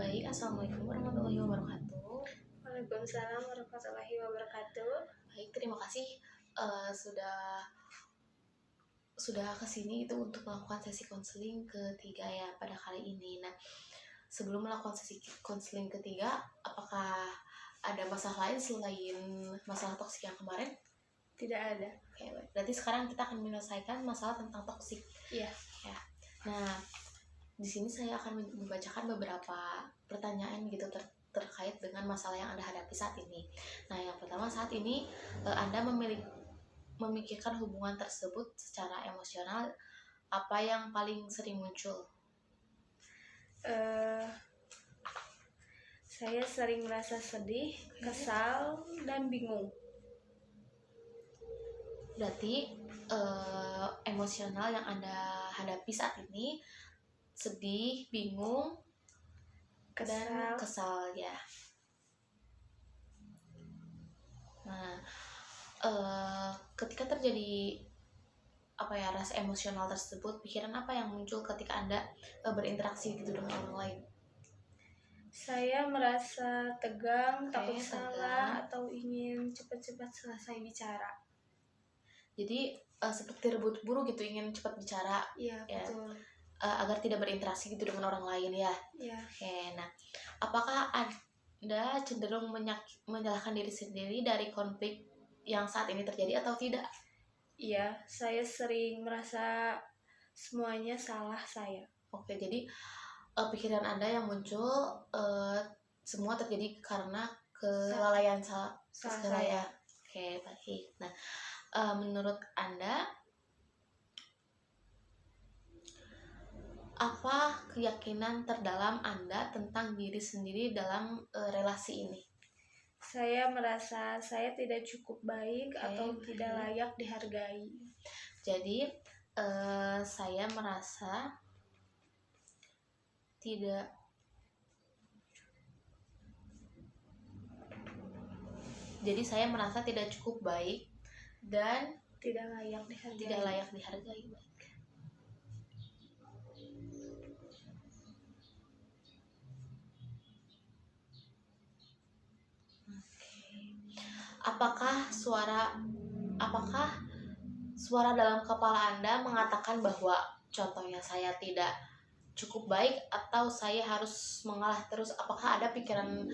Baik, Assalamualaikum warahmatullahi wabarakatuh. Waalaikumsalam warahmatullahi wabarakatuh. Baik, terima kasih sudah kesini itu untuk melakukan sesi konseling ketiga ya pada kali ini. Nah, sebelum melakukan sesi konseling ketiga, apakah ada masalah lain selain masalah toksik yang kemarin? Tidak ada. Oke, baik. Berarti sekarang kita akan menyelesaikan masalah tentang toksik. Iya. Ya. Nah, di sini saya akan membacakan beberapa pertanyaan gitu terkait dengan masalah yang Anda hadapi saat ini. Nah, yang pertama, saat ini Anda memikirkan hubungan tersebut secara emosional, apa yang paling sering muncul? Saya sering merasa sedih, kesal, dan bingung. Berarti emosional yang Anda hadapi saat ini sedih, bingung, dan kesal ya. Nah, ketika terjadi rasa emosional tersebut, pikiran apa yang muncul ketika Anda berinteraksi gitu dengan orang lain? Saya merasa tegang, takut salah, atau ingin cepat-cepat selesai bicara. Jadi seperti rebut-buru gitu, ingin cepat bicara. Iya, ya, betul. Agar tidak berinteraksi gitu dengan orang lain ya. Iya. Oke, nah, apakah Anda cenderung menyalahkan diri sendiri dari konflik yang saat ini terjadi atau tidak? Iya, saya sering merasa semuanya salah saya. Oke, jadi pikiran Anda yang muncul semua terjadi karena kelalaian saya. Oke, baik. Nah, menurut Anda, apa keyakinan terdalam Anda tentang diri sendiri dalam relasi ini? Saya merasa saya tidak cukup baik atau tidak layak dihargai. Jadi saya merasa tidak cukup baik dan tidak layak dihargai. Apakah suara dalam kepala Anda mengatakan bahwa contohnya saya tidak cukup baik atau saya harus mengalah terus? Apakah ada pikiran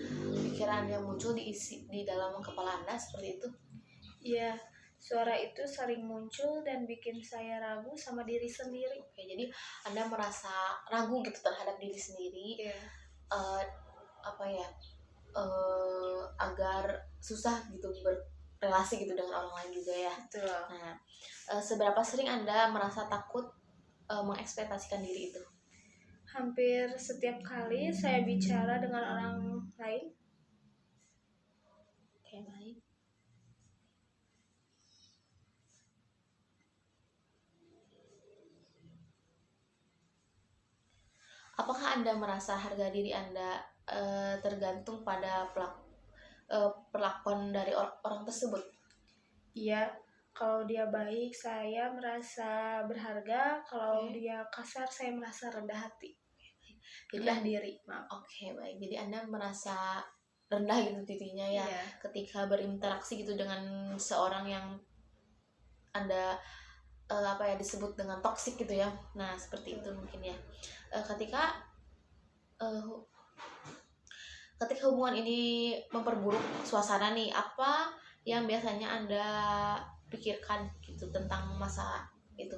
yang muncul di dalam kepala Anda seperti itu? Iya, suara itu sering muncul dan bikin saya ragu sama diri sendiri. Oke, jadi Anda merasa ragu gitu terhadap diri sendiri. Iya. Agar susah gitu berrelasi gitu dengan orang lain juga ya. Betul. Nah, seberapa sering Anda merasa takut mengekspektasikan diri itu? Hampir setiap kali saya bicara dengan orang lain. Oke, baik. Apakah Anda merasa harga diri Anda tergantung pada perlakuan dari orang tersebut? Iya, kalau dia baik saya merasa berharga, kalau dia kasar saya merasa rendah hati. Rendah diri, maaf. Oke, baik. Jadi Anda merasa rendah gitu dirinya ya, ketika berinteraksi gitu dengan seorang yang Anda disebut dengan toksik gitu ya. Nah, seperti itu mungkin ya. Ketika hubungan ini memperburuk suasana nih, apa yang biasanya Anda pikirkan gitu tentang masa itu?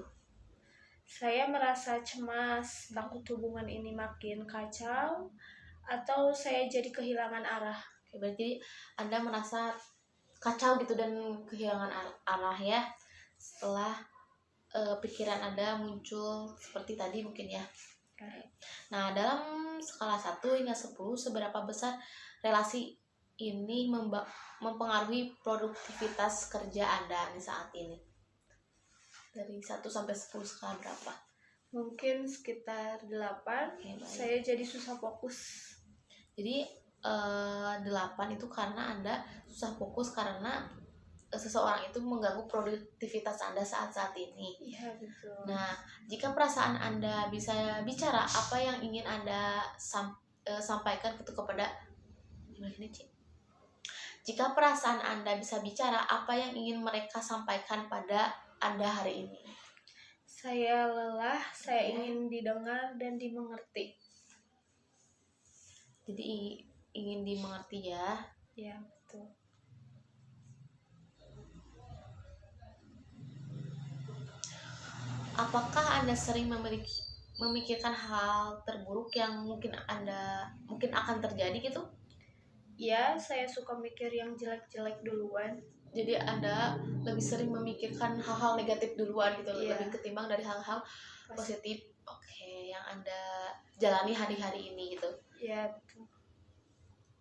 Saya merasa cemas, takut hubungan ini makin kacau atau saya jadi kehilangan arah. Oke, berarti Anda merasa kacau gitu dan kehilangan arah ya setelah pikiran Anda muncul seperti tadi mungkin ya. Nah, dalam skala 1 hingga 10, seberapa besar relasi ini mempengaruhi produktivitas kerja Anda nih saat ini? Dari 1 sampai 10 skala berapa? Mungkin sekitar 8. Saya jadi susah fokus. Jadi 8 itu karena Anda susah fokus karena seseorang itu mengganggu produktivitas Anda saat ini. Iya, betul. Nah, jika perasaan Anda bisa bicara, apa yang ingin Anda sampaikan itu kepada gimana ini, Ci? Jika perasaan Anda bisa bicara, apa yang ingin mereka sampaikan pada Anda hari ini? Saya lelah, saya Oke. ingin didengar dan dimengerti. Jadi ingin dimengerti ya. Ya, betul. Apakah Anda sering memikirkan hal terburuk yang mungkin akan terjadi gitu? Ya, saya suka mikir yang jelek-jelek duluan. Jadi Anda lebih sering memikirkan hal-hal negatif duluan gitu, Iya. lebih ketimbang dari hal-hal positif. Oke, yang Anda jalani hari-hari ini gitu. Ya, betul.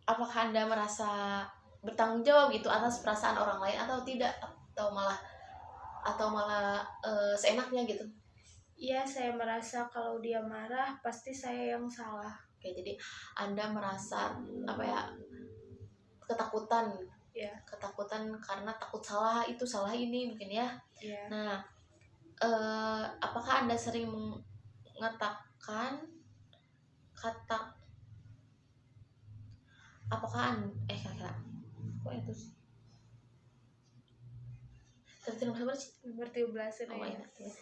Apakah Anda merasa bertanggung jawab gitu atas perasaan orang lain atau tidak, atau malah seenaknya gitu? Iya, saya merasa kalau dia marah pasti saya yang salah. Oke, jadi Anda merasa apa ya, ketakutan Ya, karena takut salah itu salah ini mungkin ya. ya. Nah, apakah Anda sering mengatakan kata kira-kira kok itu sih? Tadi nomor berapa sih? Nomor 13 Oh, ya. ingat ya.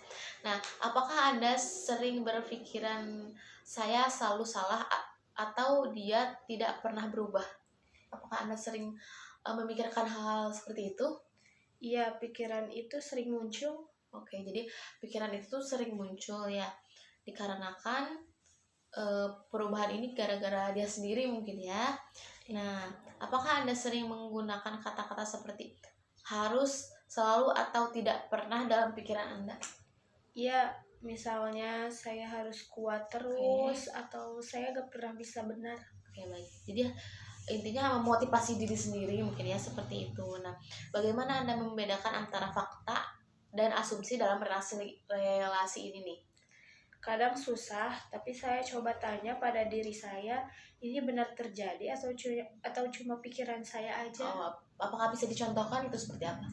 Nah, apakah Anda sering berpikiran saya selalu salah atau dia tidak pernah berubah? Apakah Anda sering memikirkan hal seperti itu? Iya, pikiran itu sering muncul. Oke, jadi pikiran itu sering muncul ya, dikarenakan perubahan ini gara-gara dia sendiri mungkin ya. Nah, apakah Anda sering menggunakan kata-kata seperti harus, selalu, atau tidak pernah dalam pikiran Anda? Iya, misalnya saya harus kuat terus atau saya gak pernah bisa benar. Oke, baik. Jadi intinya memotivasi diri sendiri mungkin ya, seperti itu. Nah, bagaimana Anda membedakan antara fakta dan asumsi dalam relasi ini nih? Kadang susah, tapi saya coba tanya pada diri saya, ini benar terjadi atau cuma pikiran saya aja? Oh, apakah bisa dicontohkan itu seperti apa?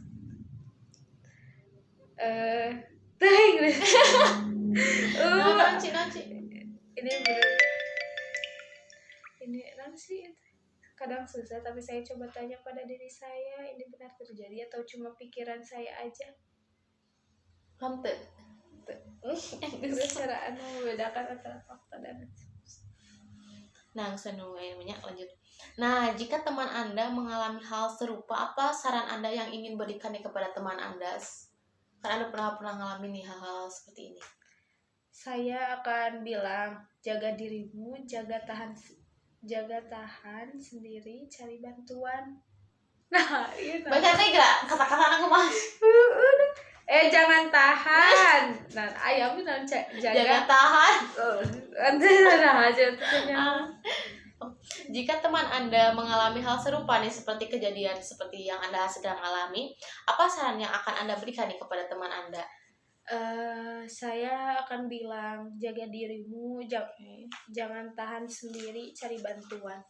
Nanti. Ini benar. Ini sih. Kadang susah, tapi saya coba tanya pada diri saya, ini benar terjadi atau cuma pikiran saya aja? Hampir. Terus cara Anda membedakan antara fakta dan Nah, banyak lanjut. Nah, jika teman Anda mengalami hal serupa, apa saran Anda yang ingin berikan kepada teman Anda? Karena Anda pernah ngalamin nih hal-hal seperti ini. Saya akan bilang, jaga dirimu, jaga tahan sendiri, cari bantuan. Nah, iya. Baca enggak kata-kata aku Mas. Jangan tahan. Nah, ayam itu Jaga tahan. Jika teman Anda mengalami hal serupa nih, seperti kejadian seperti yang Anda sedang alami, apa saran yang akan Anda berikan nih kepada teman Anda? Saya akan bilang, jaga dirimu, jangan tahan sendiri, cari bantuan.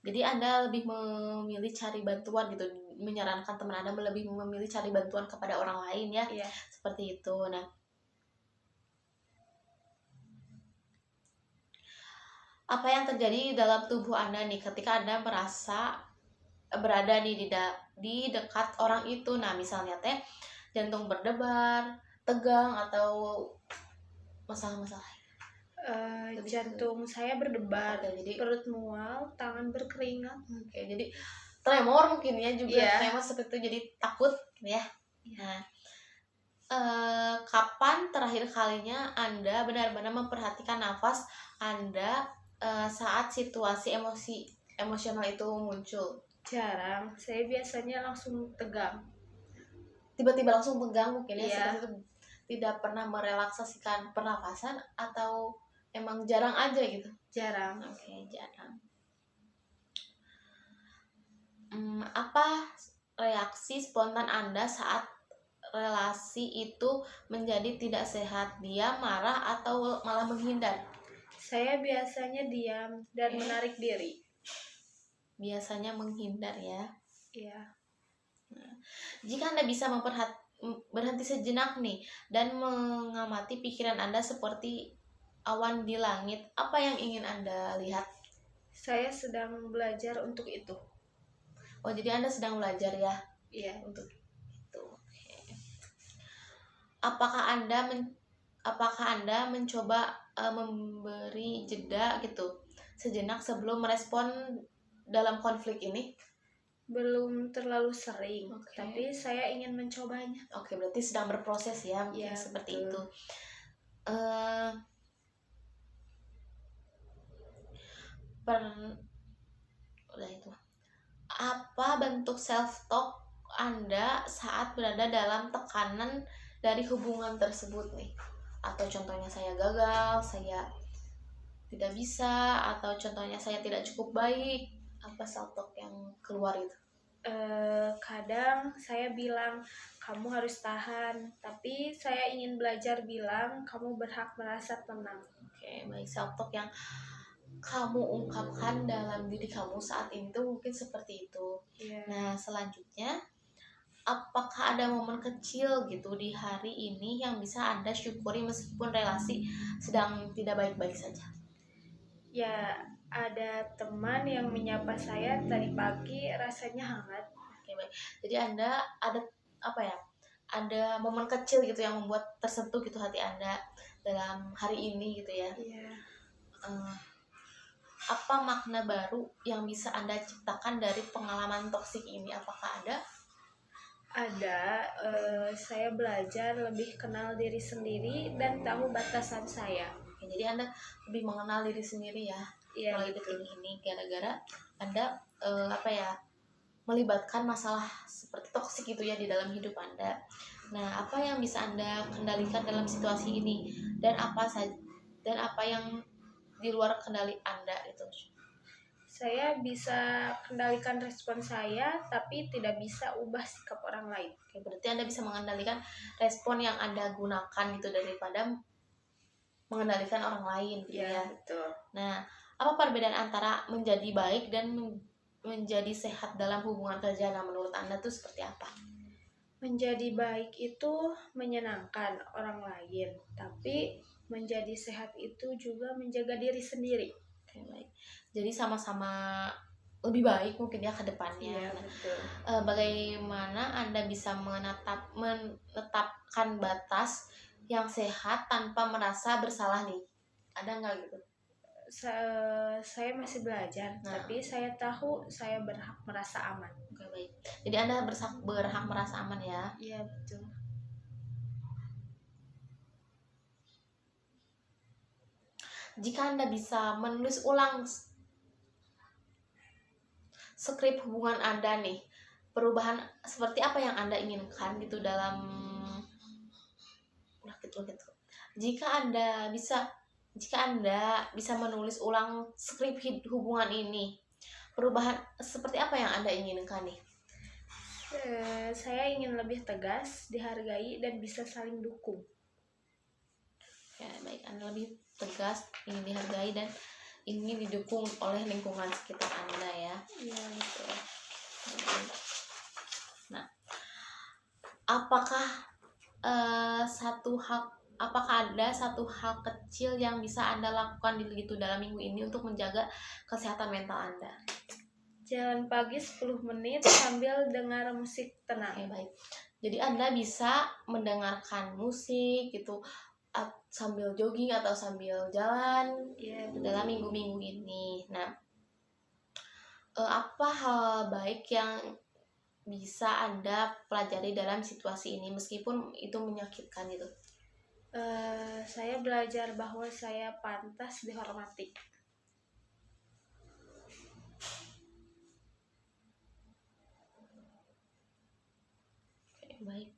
Jadi Anda lebih memilih cari bantuan gitu, menyarankan teman Anda lebih memilih cari bantuan kepada orang lain ya. Iya. Seperti itu. Nah, apa yang terjadi dalam tubuh Anda nih ketika Anda merasa berada nih di dekat orang itu? Nah, misalnya jantung berdebar, tegang, atau masalah-masalah. Jantung saya berdebar, jadi perut mual, tangan berkeringat. Oke, jadi tremor mungkin ya juga. Yeah. Tremor seperti itu, jadi takut ya. Nah, kapan terakhir kalinya Anda benar-benar memperhatikan nafas Anda saat situasi emosional itu muncul? Jarang, saya biasanya langsung tegang. Tiba-tiba langsung tegang mungkin ya, Yeah. seperti itu. Tidak pernah merelaksasikan pernapasan atau emang jarang aja gitu? Jarang. Oke, jarang. Apa reaksi spontan Anda saat relasi itu menjadi tidak sehat? Dia marah atau malah menghindar? Saya biasanya diam dan menarik diri. Biasanya menghindar ya. Iya. Nah, jika Anda bisa berhenti sejenak nih dan mengamati pikiran Anda seperti awan di langit, apa yang ingin Anda lihat? Saya sedang belajar untuk itu. Oh, jadi Anda sedang belajar ya Iya. untuk itu. Oke. Apakah Anda mencoba memberi jeda gitu sejenak sebelum merespon dalam konflik ini? Belum terlalu sering, Oke. tapi saya ingin mencobanya. Oke, berarti sedang berproses ya, mungkin Ya, seperti betul. itu. Eh, udah itu. Apa bentuk self talk Anda saat berada dalam tekanan dari hubungan tersebut nih? Atau contohnya saya gagal, saya tidak bisa, atau contohnya saya tidak cukup baik. Apa self talk yang keluar itu? Kadang saya bilang kamu harus tahan, tapi saya ingin belajar bilang kamu berhak merasa tenang. Oke, baik, self talk yang kamu ungkapkan dalam diri kamu saat ini tuh mungkin seperti itu. Iya. Nah, selanjutnya, apakah ada momen kecil gitu di hari ini yang bisa Anda syukuri meskipun relasi sedang tidak baik-baik saja? Ya, ada teman yang menyapa saya tadi pagi, rasanya hangat. Oke, baik. Jadi Anda ada apa ya? Ada momen kecil gitu yang membuat tersentuh gitu hati Anda dalam hari ini gitu ya. Iya. Apa makna baru yang bisa Anda ciptakan dari pengalaman toksik ini? Apakah ada? Ada, saya belajar lebih kenal diri sendiri dan tahu batasan saya. Oke, jadi Anda lebih mengenal diri sendiri ya Iya, mulai betul. detik ini gara-gara Anda melibatkan masalah seperti toksik gitu ya di dalam hidup Anda. Nah, apa yang bisa Anda kendalikan dalam situasi ini dan apa yang di luar kendali Anda itu? Saya bisa kendalikan respon saya, tapi tidak bisa ubah sikap orang lain. Oke, berarti Anda bisa mengendalikan respon yang Anda gunakan gitu daripada mengendalikan orang lain gitu ya. Betul. Nah, apa perbedaan antara menjadi baik dan menjadi sehat dalam hubungan kerja? Nah, menurut Anda tuh seperti apa? Menjadi baik itu menyenangkan orang lain, tapi menjadi sehat itu juga menjaga diri sendiri. Oke, baik. Jadi sama-sama lebih baik mungkin ya ke depannya. Nah, Betul. bagaimana Anda bisa menetapkan batas yang sehat tanpa merasa bersalah nih? Ada nggak gitu? Saya masih belajar, tapi saya tahu saya berhak merasa aman. Oke, baik. Jadi Anda berhak merasa aman ya? Iya, betul. Jika Anda bisa menulis ulang skrip hubungan Anda nih, perubahan seperti apa yang Anda inginkan gitu dalam gitu. Jika Anda bisa menulis ulang skrip hubungan ini, perubahan seperti apa yang Anda inginkan nih? Saya ingin lebih tegas, dihargai, dan bisa saling dukung. Ya, baik, Anda lebih tegas, ingin dihargai dan ingin didukung oleh lingkungan sekitar Anda ya. Iya, betul. Nah, apakah ada satu hal kecil yang bisa Anda lakukan dalam minggu ini untuk menjaga kesehatan mental Anda? Jalan pagi 10 menit sambil dengar musik tenang. Oke, baik. Jadi Anda bisa mendengarkan musik gitu sambil jogging atau sambil jalan dalam minggu-minggu ini. Nah, apa hal baik yang bisa Anda pelajari dalam situasi ini meskipun itu menyakitkan gitu? Saya belajar bahwa saya pantas dihormati. Oke, baik.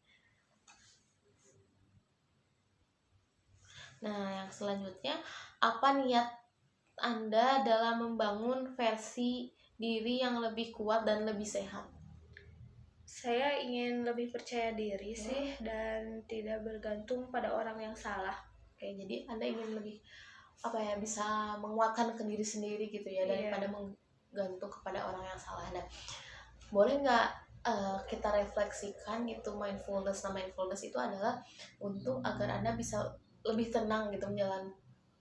Nah, yang selanjutnya, apa niat Anda dalam membangun versi diri yang lebih kuat dan lebih sehat? Saya ingin lebih percaya diri sih dan tidak bergantung pada orang yang salah. Oke, jadi Anda ingin lebih bisa menguatkan ke diri sendiri gitu ya daripada menggantung kepada orang yang salah. Nah, boleh nggak kita refleksikan gitu mindfulness itu adalah untuk agar Anda bisa lebih tenang gitu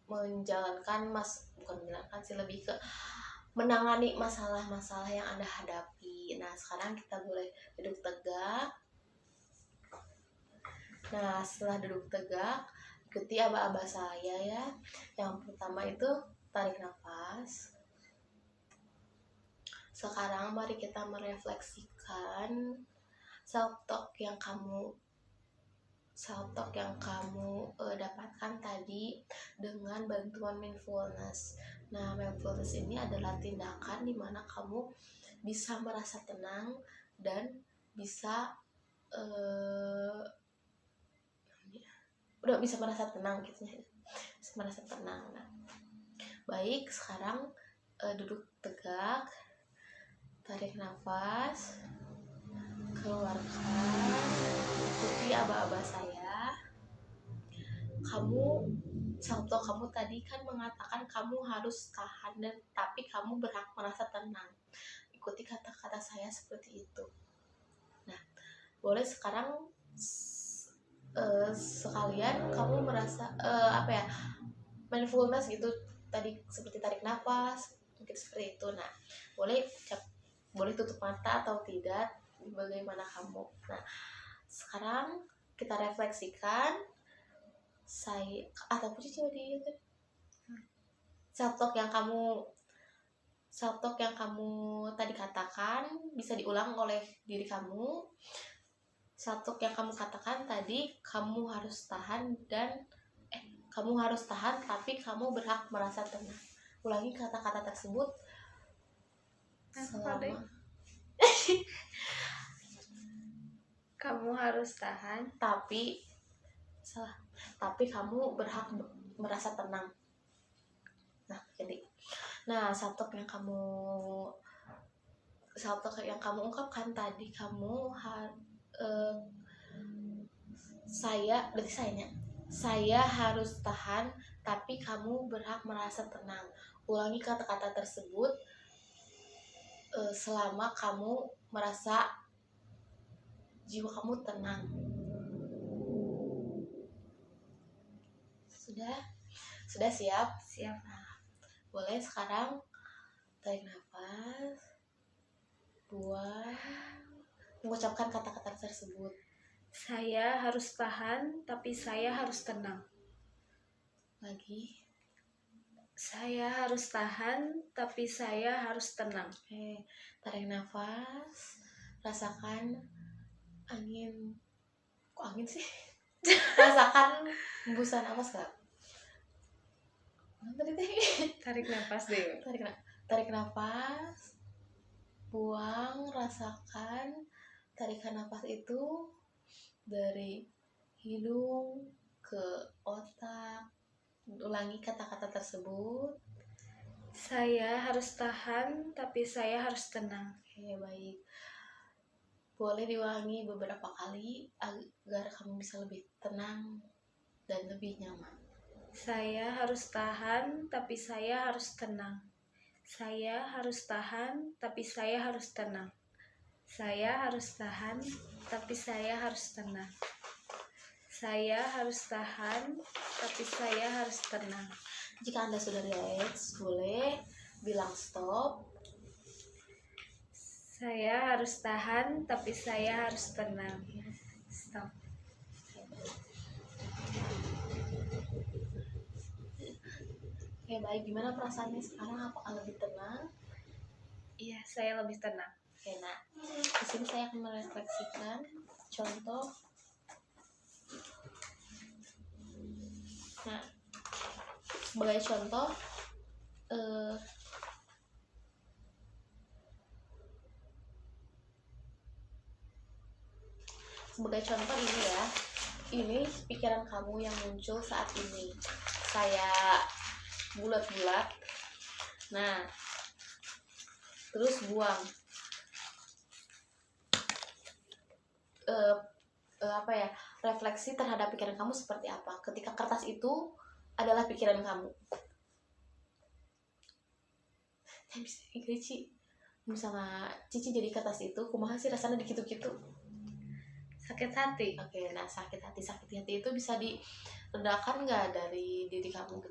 menjalankan bukan menjalankan sih, lebih ke menangani masalah-masalah yang Anda hadapi. Nah, sekarang kita boleh duduk tegak. Nah, setelah duduk tegak, ikuti aba-aba saya ya. Yang pertama itu tarik nafas. Sekarang mari kita merefleksikan self-talk yang kamu dapatkan tadi dengan bantuan mindfulness. Nah, mindfulness ini adalah tindakan di mana kamu bisa merasa tenang dan bisa udah bisa merasa tenang gitu ya. Bisa merasa tenang. Nah, baik, sekarang duduk tegak, tarik nafas, keluarkan, ikuti aba-aba saya. Contoh kamu tadi kan mengatakan kamu harus tahan, dan tapi kamu berhak merasa tenang. Ikuti kata-kata saya seperti itu. Nah, boleh sekarang sekalian kamu merasa mindfulness gitu tadi, seperti tarik nafas, mungkin seperti itu. Nah, boleh tutup mata atau tidak, bagaimana kamu. Nah, sekarang kita refleksikan atau puji coba di self-talk yang kamu tadi katakan, bisa diulang oleh diri kamu. Self-talk yang kamu katakan tadi, kamu harus tahan tapi kamu berhak merasa tenang. Ulangi kata-kata tersebut selama kamu harus tahan tapi kamu berhak merasa tenang. Self-talk yang kamu ungkapkan tadi, saya harus tahan tapi kamu berhak merasa tenang. Ulangi kata-kata tersebut selama kamu merasa jiwa kamu tenang. Sudah siap? Siap. Nah, boleh sekarang tarik nafas, buang, mengucapkan kata-kata tersebut. Saya harus tahan, tapi saya harus tenang. Lagi. Saya harus tahan, tapi saya harus tenang. Oke, tarik nafas, rasakan angin. Kok angin sih? Rasakan hembusan nafas gak? Tarik nafas deh. Tarik nafas, buang, rasakan tarikan nafas itu dari hidung ke otak. Ulangi kata-kata tersebut. Saya harus tahan, tapi saya harus tenang. Oke, baik. Boleh diulangi beberapa kali agar kamu bisa lebih tenang dan lebih nyaman. Saya harus tahan, tapi saya harus tenang. Saya harus tahan, tapi saya harus tenang. Saya harus tahan, tapi saya harus tenang. Saya harus tahan, tapi saya harus tenang. Jika Anda sudah relax, boleh bilang stop. Saya harus tahan, tapi saya harus tenang. Stop. Oke, baik. Gimana perasaannya sekarang? Apakah lebih tenang? Iya, saya lebih tenang. Oke, nah, di sini saya akan merefleksikan contoh. Nah, sebagai contoh, ini ya, ini pikiran kamu yang muncul saat ini. Saya bulat-bulat. Nah, terus buang. Refleksi terhadap pikiran kamu seperti apa ketika kertas itu adalah pikiran kamu. Misalnya Cici jadi kertas itu, kumaha sih rasanya dikitu-kitu? Sakit hati. Oke, nah sakit hati itu bisa diredakan nggak dari diri kamu gitu?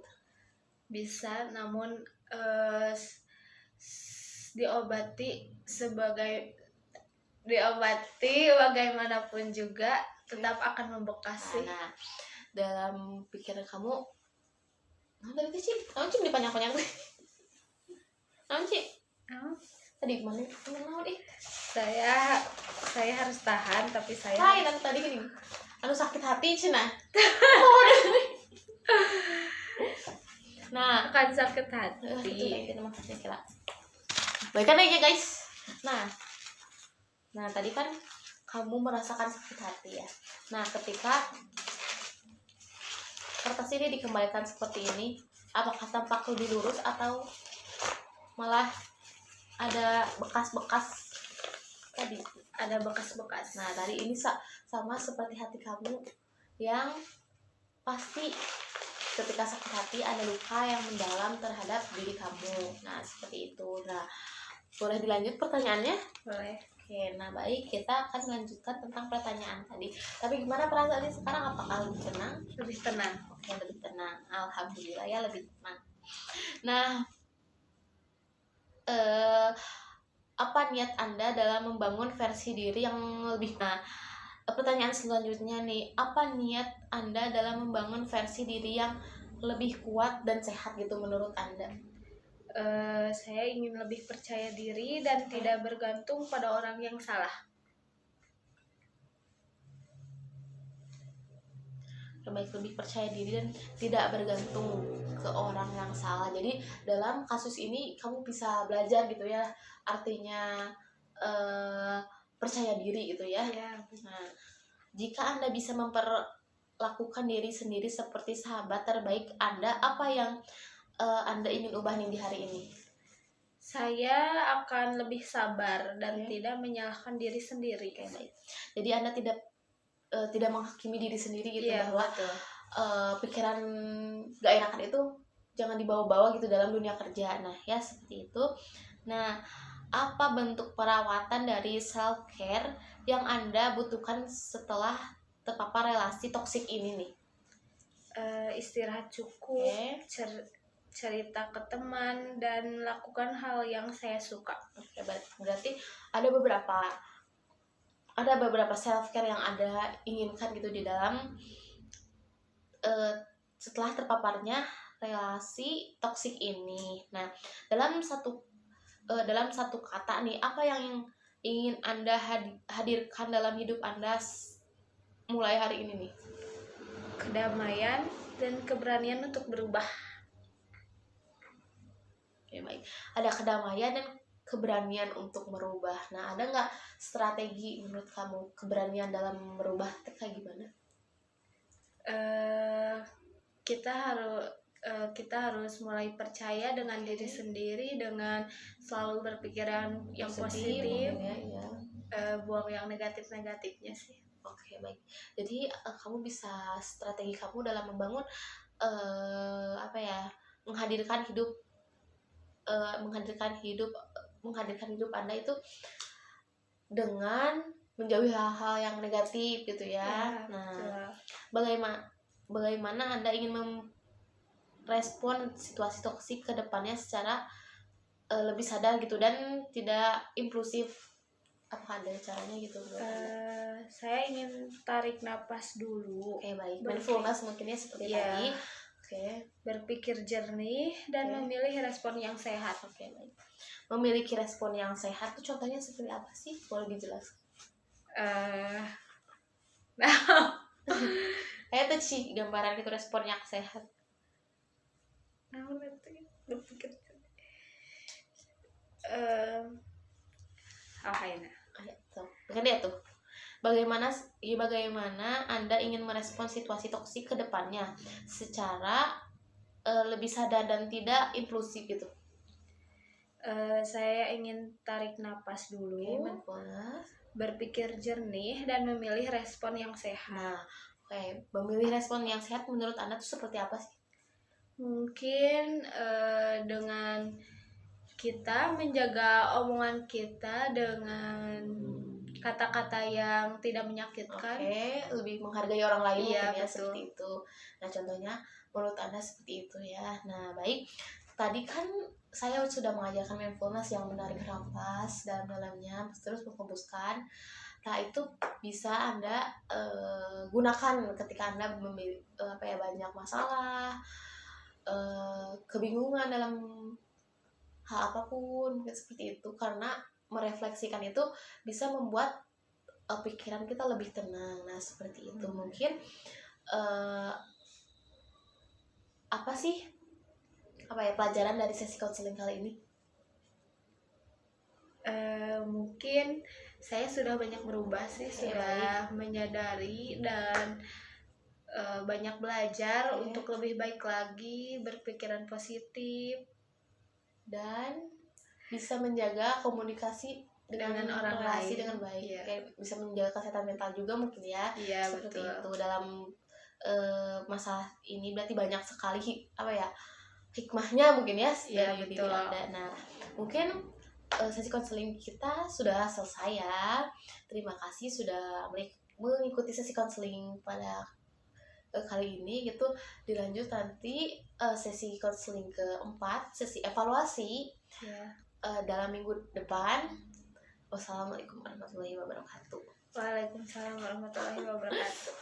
bisa, namun diobati bagaimanapun juga tetap akan membekas sih. Nah, dalam pikiran kamu, dari kecil, kamu cuma dipanjang-panjang tuh. Kamu cik, tadi mana? Saya harus tahan, tapi saya lain anu tadi gini. Anu sakit hati cina. Nah, akan sakit itu hati. yang maksudnya kira. Baikkan aja guys. Nah tadi kan kamu merasakan sakit hati ya. Nah ketika kertas ini dikembalikan seperti ini, apakah tampak lebih lurus atau malah ada bekas-bekas tadi? Ada bekas-bekas. Nah dari ini sama seperti hati kamu yang pasti ketika sakit hati ada luka yang mendalam terhadap diri kamu. Nah seperti itu. Nah boleh dilanjut pertanyaannya? Boleh. Oke, nah baik, kita akan melanjutkan tentang pertanyaan tadi. Tapi gimana perasaannya sekarang? Apakah lebih tenang? Lebih tenang. Oke, lebih tenang. Alhamdulillah ya, lebih tenang. Nah, apa niat Anda dalam membangun versi diri yang lebih? Nah, pertanyaan selanjutnya nih, apa niat Anda dalam membangun versi diri yang lebih kuat dan sehat gitu menurut Anda? Saya ingin lebih percaya diri dan tidak bergantung pada orang yang salah. Lebih percaya diri dan tidak bergantung ke orang yang salah. Jadi dalam kasus ini kamu bisa belajar gitu ya, artinya percaya diri gitu ya. Nah, jika Anda bisa memperlakukan diri sendiri seperti sahabat terbaik Anda, apa yang Anda ingin ubah nih di hari ini? Saya akan lebih sabar dan tidak menyalahkan diri sendiri. Baik. Jadi Anda tidak menghakimi diri sendiri gitu, bahwa pikiran gak enakan itu jangan dibawa-bawa gitu dalam dunia kerja. Nah ya seperti itu. Nah, apa bentuk perawatan dari self care yang Anda butuhkan setelah terpapar relasi toksik ini nih? Istirahat cukup, cerita ke teman, dan lakukan hal yang saya suka. Oke, berarti ada beberapa self care yang Anda inginkan gitu di dalam setelah terpaparnya relasi toksik ini. Nah, dalam satu kata nih, apa yang ingin Anda hadirkan dalam hidup Anda mulai hari ini nih? Kedamaian dan keberanian untuk berubah. Oke, baik. Ada kedamaian dan keberanian untuk merubah. Nah, ada nggak strategi menurut kamu keberanian dalam merubah kayak gimana? Kita harus mulai percaya dengan diri sendiri, dengan selalu berpikiran yang positif, ya. Buang yang negatifnya sih. Oke, baik. Jadi kamu bisa strategi kamu dalam membangun menghadirkan hidup Anda itu dengan menjauhi hal-hal yang negatif gitu ya. Nah, bagaimana Anda ingin merespon situasi toksik ke depannya secara lebih sadar gitu dan tidak impulsif? Apa ada caranya gitu? Saya ingin tarik napas dulu. Oke, baik. Mindfulness mungkinnya seperti tadi. Oke. Berpikir jernih dan memilih respon yang sehat. Oke, baik. Memiliki respon yang sehat itu contohnya seperti apa sih? Boleh dijelaskan? Kayak tuh sih gambaran itu respon yang sehat. Berpikir Bukan dia tuh. Bagaimana Anda ingin merespon situasi toksik ke depannya secara lebih sadar dan tidak impulsif gitu? Saya ingin tarik napas dulu, berpikir jernih dan memilih respon yang sehat. Memilih respon yang sehat menurut Anda itu seperti apa sih? Mungkin dengan kita menjaga omongan kita dengan kata-kata yang tidak menyakitkan. Lebih menghargai orang lain Iya, mungkin ya, betul. seperti itu. Nah contohnya menurut Anda seperti itu ya. Nah baik, tadi kan saya sudah mengajarkan mindfulness yang menarik nafas dalam-dalamnya terus menghembuskan. Nah itu bisa Anda gunakan ketika Anda banyak masalah, kebingungan dalam hal apapun mungkin seperti itu, karena merefleksikan itu bisa membuat pikiran kita lebih tenang. Nah seperti itu. Mungkin apa sih pelajaran dari sesi counseling kali ini? Mungkin saya sudah banyak berubah sih, sudah menyadari dan banyak belajar untuk lebih baik lagi, berpikiran positif dan bisa menjaga komunikasi dengan orang lain dengan baik. Kayak bisa menjaga kesehatan mental juga mungkin ya. Seperti betul. itu dalam masalah ini berarti banyak sekali hikmahnya mungkin ya dalam diri Anda. Nah mungkin sesi konseling kita sudah selesai ya. Terima kasih sudah mengikuti sesi konseling pada kali ini gitu. Dilanjut nanti sesi konseling keempat, sesi evaluasi dalam minggu depan. Wassalamualaikum warahmatullahi wabarakatuh. Waalaikumsalam warahmatullahi wabarakatuh.